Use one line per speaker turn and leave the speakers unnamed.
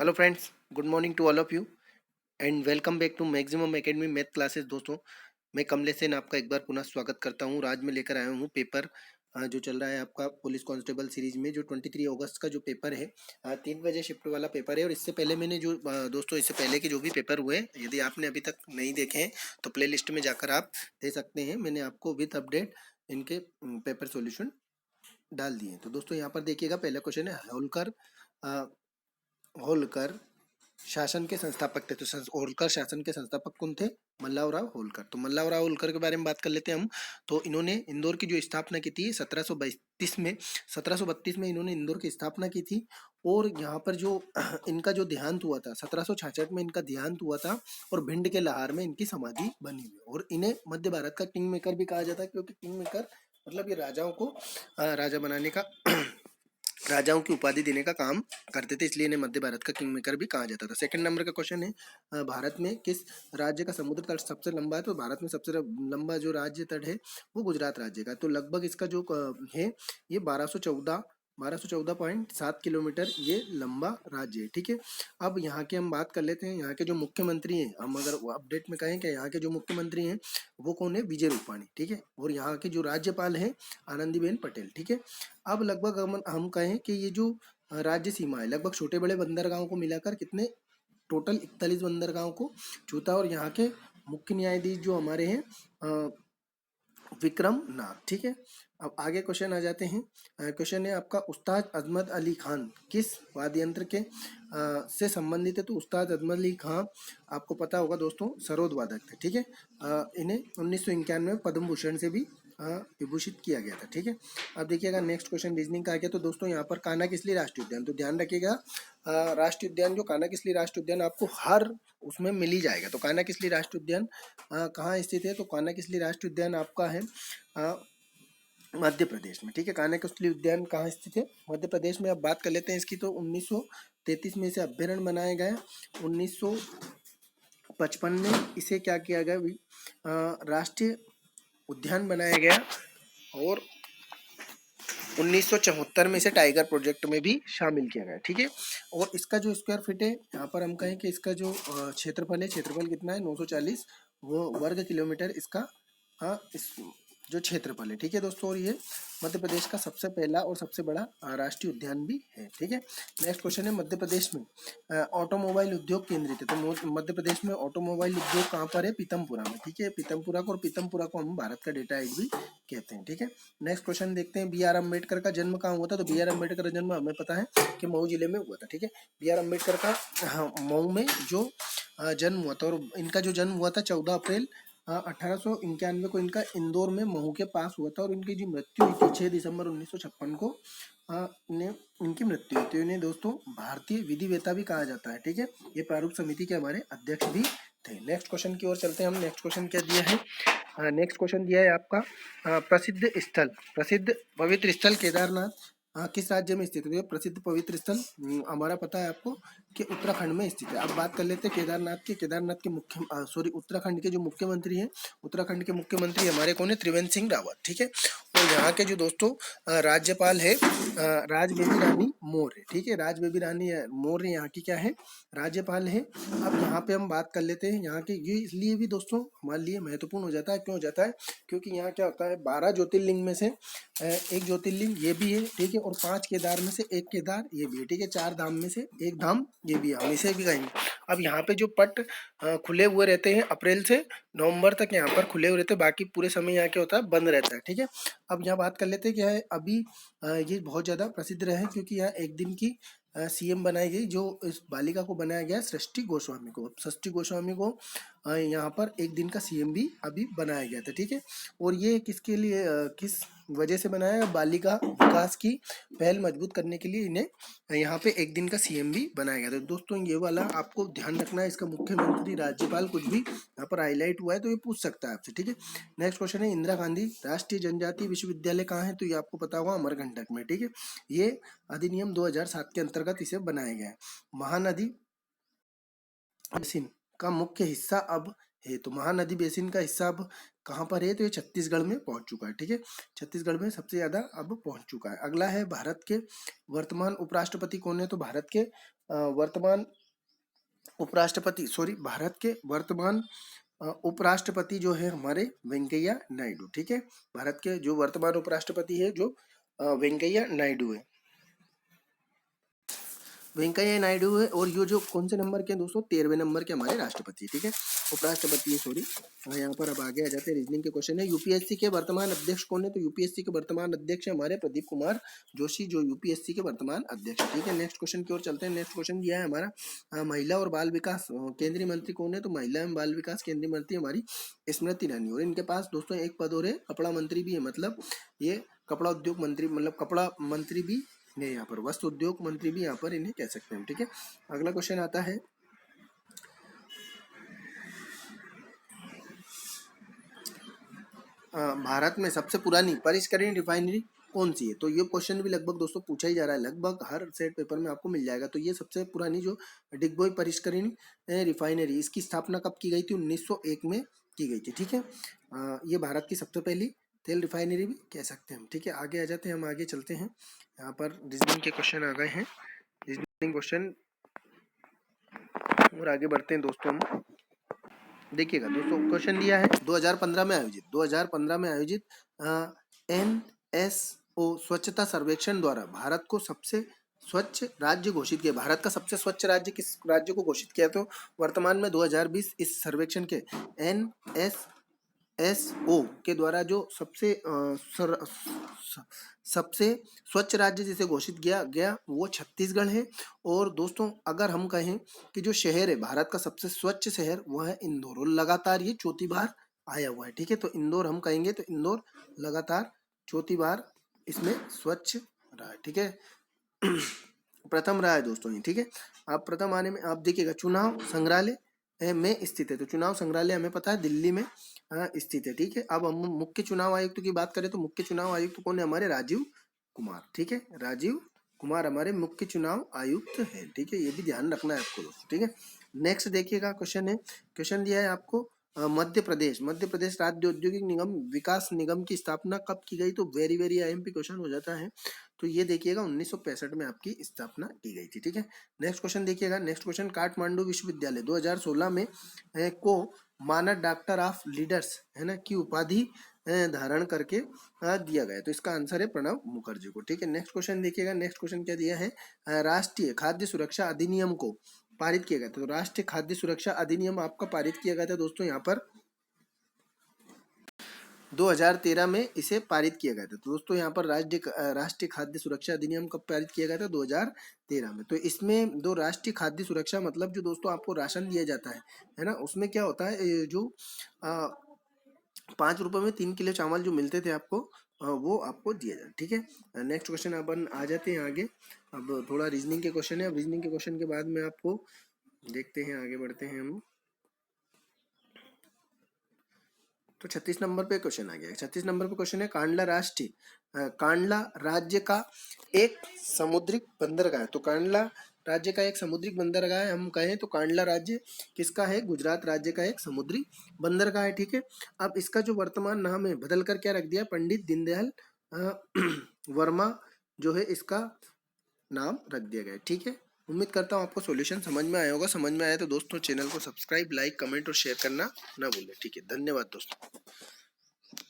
Hello friends, good morning to all of you and welcome back to Maximum Academy math classes. दोस्तों, मैं कमलेशन आपका एक बार पुनः स्वागत करता हूं। आज मैं लेकर आया हूं पेपर जो चल रहा है आपका पुलिस कांस्टेबल सीरीज में, जो 23 अगस्त का जो पेपर है, 3 बजे शिफ्ट वाला पेपर है। और इससे पहले मैंने जो दोस्तों इससे पहले के जो भी पेपर हुए, यदि आपने अभी तक नहीं देखे हैं तो प्ले लिस्ट में जाकर आप दे सकते हैं। मैंने आपको विथ अपडेट इनके पेपर सॉल्यूशन डाल दिए हैं। तो दोस्तों यहाँ पर देखिएगा, पहला क्वेश्चन है होलकर शासन के संस्थापक थे। तो होलकर शासन के संस्थापक कौन थे? मल्लावराव होलकर। तो मल्लावराव होलकर के बारे में बात कर लेते हैं हम। तो इन्होंने इंदौर की जो स्थापना की थी 1732 में इन्होंने इंदौर की स्थापना की थी। और यहाँ पर जो इनका जो देहांत हुआ था 1766 में इनका देहांत हुआ था। और भिंड के लाहौर में इनकी समाधि बनी हुई है। और इन्हें मध्य भारत का किंग मेकर भी कहा जाता है, क्योंकि किंग मेकर मतलब ये राजाओं को राजा बनाने का राजाओं की उपाधि देने का काम करते थे, इसलिए इन्हें मध्य भारत का किंग मेकर भी कहा जाता था। सेकंड नंबर का क्वेश्चन है, भारत में किस राज्य का समुद्र तट सबसे लंबा है? तो भारत में सबसे लंबा जो राज्य तट है वो गुजरात राज्य का। तो लगभग इसका जो है ये 1214.7 किलोमीटर ये लंबा राज्य है। ठीक है, अब यहाँ के हम बात कर लेते हैं। यहाँ के जो मुख्यमंत्री हैं, हम अगर अपडेट में कहें कि यहाँ के जो मुख्यमंत्री हैं वो कौन है? विजय रूपाणी। ठीक है, और यहाँ के जो राज्यपाल हैं आनंदीबेन पटेल। ठीक है, अब लगभग हम कहें कि ये जो राज्य सीमा है, लगभग छोटे बड़े बंदरगाहों को मिलाकर कितने टोटल 41 बंदरगाहों को छूता है। और यहाँ के मुख्य न्यायाधीश जो हमारे हैं विक्रम नाथ। ठीक है, अब आगे क्वेश्चन आ जाते हैं। क्वेश्चन है आपका, उस्ताद अजमत अली खान किस वाद्य यंत्र के से संबंधित है? तो उस्ताद अजमत अली खान आपको पता होगा दोस्तों, सरोद वादक थे। ठीक है, इन्हें 1991 में पद्म भूषण से भी विभूषित किया गया था। ठीक है, अब देखिएगा नेक्स्ट क्वेश्चन रीजनिंग का आ गया। तो दोस्तों यहाँ पर कान्हा किसली राष्ट्रीय उद्यान, तो ध्यान रखिएगा राष्ट्रीय उद्यान जो कान्हा किसली राष्ट्रीय उद्यान आपको हर उसमें मिल ही जाएगा। तो कान्हा किसली राष्ट्रीय उद्यान कहाँ स्थित है? तो कान्हा किसली राष्ट्रीय उद्यान आपका है मध्य प्रदेश में। ठीक है, कान्हा किसली उद्यान कहाँ स्थित है? मध्य प्रदेश में। अब बात कर लेते हैं इसकी। तो 1933 में इसे अभ्यारण्य बनाया गया। 1955 में इसे क्या किया गया? राष्ट्रीय उद्यान बनाया गया। और 1974 में इसे टाइगर प्रोजेक्ट में भी शामिल किया गया। ठीक है, और इसका जो स्क्वायर फीट है, यहाँ पर हम कहें कि इसका जो क्षेत्रफल है, क्षेत्रफल कितना है? 940 वो वर्ग किलोमीटर इसका इस जो क्षेत्रफल है। ठीक है दोस्तों, और ये मध्य प्रदेश का सबसे पहला और सबसे बड़ा राष्ट्रीय उद्यान भी है। ठीक है, नेक्स्ट क्वेश्चन है, मध्य प्रदेश में ऑटोमोबाइल उद्योग केंद्रित है। तो मध्य प्रदेश में ऑटोमोबाइल उद्योग कहाँ पर है? पीतमपुरा में। ठीक है, पीतमपुरा को, और पीतमपुरा को हम भारत का डेटा एड भी कहते हैं। ठीक है, नेक्स्ट क्वेश्चन देखते हैं, बी आर अम्बेडकर का जन्म कहाँ हुआ था? तो बी आर अम्बेडकर का जन्म हमें पता है कि मऊ जिले में हुआ था। ठीक है, बी आर अम्बेडकर का मऊ में जो जन्म हुआ था। और इनका जो जन्म हुआ था 14 अप्रैल 1891 को इनका इंदौर में महू के पास हुआ था। और इनकी जो मृत्यु हुई थी 6 दिसंबर 1956 को इनकी मृत्यु हुई थी। इन्हें दोस्तों भारतीय विधिवेता भी कहा जाता है। ठीक है, ये प्रारूप समिति के हमारे अध्यक्ष भी थे। नेक्स्ट क्वेश्चन की ओर चलते हैं हम। नेक्स्ट क्वेश्चन क्या दिया है? नेक्स्ट क्वेश्चन दिया है आपका, प्रसिद्ध पवित्र स्थल केदारनाथ किस राज्य में स्थित है? तो प्रसिद्ध पवित्र स्थल हमारा पता है आपको कि उत्तराखंड में स्थित है। अब बात कर लेते हैं केदारनाथ के मुख्य उत्तराखंड के जो मुख्यमंत्री हैं, उत्तराखंड के मुख्यमंत्री हमारे कौन है? त्रिवेंद्र सिंह रावत। ठीक है, और यहाँ के जो दोस्तों राज्यपाल है राज बेबी रानी मौर्य। ठीक है, राज बेबी रानी मौर्य यहाँ की क्या है? राज्यपाल है। अब यहाँ पे हम बात कर लेते हैं यहाँ के, ये इसलिए भी दोस्तों हमारे लिए महत्वपूर्ण हो जाता है। क्यों हो जाता है? क्योंकि यहाँ क्या होता है, 12 ज्योतिर्लिंग में से एक ज्योतिर्लिंग ये भी है। ठीक है, और 5 केदार में से एक केदार ये भी है। ठीक है, 4 धाम में से एक धाम ये भी है, हम इसे भी कहेंगे। अब यहाँ पे जो पट खुले हुए रहते हैं अप्रैल से नवंबर तक, यहाँ पर खुले हुए रहते हैं, बाकी पूरे समय यहाँ क्या होता है? बंद रहता है। ठीक है, अब यहाँ बात कर लेते हैं क्या है, अभी ये बहुत ज़्यादा प्रसिद्ध रहे क्योंकि यहाँ एक दिन की सीएम बनाई गई, जो इस बालिका को बनाया गया सृष्टि गोस्वामी को। सृष्टि गोस्वामी को यहाँ पर एक दिन का सीएम भी अभी बनाया गया था। ठीक है, और ये किसके लिए किस वजह से बनाया? बालिका विकास की पहल मजबूत करने के लिए इन्हें यहाँ पे एक दिन का सीएम भी बनाया गया था। दोस्तों ये वाला आपको ध्यान रखना है, इसका मुख्यमंत्री राज्यपाल कुछ भी यहाँ पर हाईलाइट हुआ है तो ये पूछ सकता है आपसे। ठीक है, नेक्स्ट क्वेश्चन है, इंदिरा गांधी राष्ट्रीय जनजातीय विश्वविद्यालय कहाँ है? तो ये आपको पता होगा अमरकंटक में। ठीक है, ये अधिनियम 2007 के अंतर्गत इसे बनाया गया है। महानदी बेसिन का मुख्य हिस्सा अब है, तो महानदी बेसिन का हिस्सा अब कहाँ पर है, तो ये छत्तीसगढ़ में पहुंच चुका है। ठीक है, छत्तीसगढ़ में सबसे ज्यादा अब पहुंच चुका है। अगला है भारत के वर्तमान उपराष्ट्रपति कौन है, तो भारत के वर्तमान उपराष्ट्रपति भारत के वर्तमान उपराष्ट्रपति जो है हमारे वेंकैया नायडू। ठीक है, भारत के जो वर्तमान उपराष्ट्रपति है जो वेंकैया नायडू है, वेंकैया नायडू है। और ये जो कौन से नंबर के दोस्तों, 13वें नंबर के हमारे राष्ट्रपति। ठीक है, उपराष्ट्रपति है। यहाँ पर अब आगे आ जाते हैं, रीजनिंग के क्वेश्चन है। यूपीएससी के वर्तमान अध्यक्ष कौन है, तो यूपीएससी के वर्तमान अध्यक्ष है हमारे प्रदीप कुमार जोशी, जो यूपीएससी के वर्तमान अध्यक्ष है। ठीक है, नेक्स्ट क्वेश्चन की ओर चलते हैं। नेक्स्ट क्वेश्चन दिया है हमारा महिला और बाल विकास केंद्रीय मंत्री कौन है, तो महिला एवं बाल विकास केंद्रीय मंत्री हमारी स्मृति ईरानी। और इनके पास दोस्तों एक पद और है, कपड़ा मंत्री भी है, मतलब ये कपड़ा उद्योग मंत्री, मतलब कपड़ा मंत्री भी नहीं, यहाँ पर वस्त्र उद्योग मंत्री भी यहाँ पर इन्हें कह सकते हैं। ठीक है, अगला क्वेश्चन आता है भारत में सबसे पुरानी परिष्करण रिफाइनरी कौन सी है, तो ये क्वेश्चन भी लगभग दोस्तों पूछा ही जा रहा है, लगभग हर सेट पेपर में आपको मिल जाएगा। तो ये सबसे पुरानी जो डिगबोई परिष्करण रिफाइनरी, इसकी स्थापना कब की गई थी, 1901 में की गई थी। ठीक है, ये भारत की सबसे पहली तेल रिफाइनरी भी कह सकते हैं। ठीक है, आगे आ जाते हैं, हम आगे चलते हैं। यहाँ पर रीजनिंग के क्वेश्चन आ गए हैं, रीजनिंग क्वेश्चन और आगे बढ़ते हैं दोस्तों। हम देखिएगा दोस्तों, क्वेश्चन दिया है 2015 में आयोजित NSO स्वच्छता सर्वेक्षण द्वारा भारत को सबसे स्वच्छ राज्य घोषित किया। भारत का सबसे स्वच्छ राज्य किस राज्य को घोषित किया, तो वर्तमान में 2020 इस सर्वेक्षण के NSO के द्वारा जो सबसे स्वच्छ राज्य जिसे घोषित किया गया वो छत्तीसगढ़ है। और दोस्तों अगर हम कहें कि जो शहर है भारत का सबसे स्वच्छ शहर वह है इंदौर, और लगातार ये चौथी बार आया हुआ है। ठीक है, तो इंदौर हम कहेंगे, तो इंदौर लगातार चौथी बार इसमें स्वच्छ रहा है। ठीक है, प्रथम रहा है दोस्तों ये। ठीक है, आप प्रथम आने में आप देखिएगा, चुनाव संग्रहालय में स्थित है, तो चुनाव संग्रहालय हमें पता है दिल्ली में स्थित है। ठीक है, अब हम मुख्य चुनाव आयुक्त की बात करें तो मुख्य चुनाव आयुक्त कौन है, हमारे राजीव कुमार। ठीक है, राजीव कुमार हमारे मुख्य चुनाव आयुक्त है। ठीक है, ये भी ध्यान रखना है आपको दोस्तों। ठीक है, नेक्स्ट देखिएगा क्वेश्चन है, क्वेश्चन दिया है आपको मध्य प्रदेश राज्य औद्योगिक निगम विकास निगम की स्थापना कब की गई, तो वेरी वेरी IMP क्वेश्चन हो जाता है। तो ये देखिएगा 1965 में आपकी स्थापना की गई थी। ठीक है, नेक्स्ट क्वेश्चन देखिएगा, नेक्स्ट क्वेश्चन काठमांडू विश्वविद्यालय 2016 में को मानद डॉक्टर ऑफ लीडर्स है ना की उपाधि धारण करके दिया गया, तो इसका आंसर है प्रणब मुखर्जी को। ठीक है, नेक्स्ट क्वेश्चन देखिएगा, नेक्स्ट क्वेश्चन क्या दिया है, राष्ट्रीय खाद्य सुरक्षा अधिनियम को पारित किया गया था, तो राष्ट्रीय खाद्य सुरक्षा अधिनियम आपका पारित किया गया था दोस्तों यहाँ पर 2013 में इसे पारित किया गया था। तो दोस्तों यहाँ पर राष्ट्रीय खाद्य सुरक्षा अधिनियम कब पारित किया गया था, 2013 में। तो इसमें दो राष्ट्रीय खाद्य सुरक्षा मतलब जो दोस्तों आपको राशन दिया जाता है ना, उसमें क्या होता है, जो 5 रुपए में 3 किलो चावल जो मिलते थे आपको, वो आपको दिया जाए। ठीक है, नेक्स्ट क्वेश्चन अपन आ जाते हैं आगे। अब थोड़ा रीजनिंग के क्वेश्चन है, अब रीजनिंग के क्वेश्चन के बाद में आपको देखते हैं, आगे बढ़ते हैं हम। तो 36 नंबर पे क्वेश्चन आ गया, 36 नंबर पे क्वेश्चन है, कांडला राज्य का एक समुद्रिक बंदरगाह है। तो कांडला राज्य का एक समुद्रिक बंदरगाह है, हम कहें तो कांडला राज्य किसका है, गुजरात राज्य का एक समुद्री बंदरगाह है। ठीक है, अब इसका जो वर्तमान नाम है बदल कर क्या रख दिया, पंडित दीनदयाल वर्मा जो है इसका नाम रख दिया गया है। ठीक है, उम्मीद करता हूँ आपको सॉल्यूशन समझ में आया होगा। समझ में आया तो दोस्तों चैनल को सब्सक्राइब, लाइक, कमेंट और शेयर करना ना भूलें। ठीक है, धन्यवाद दोस्तों।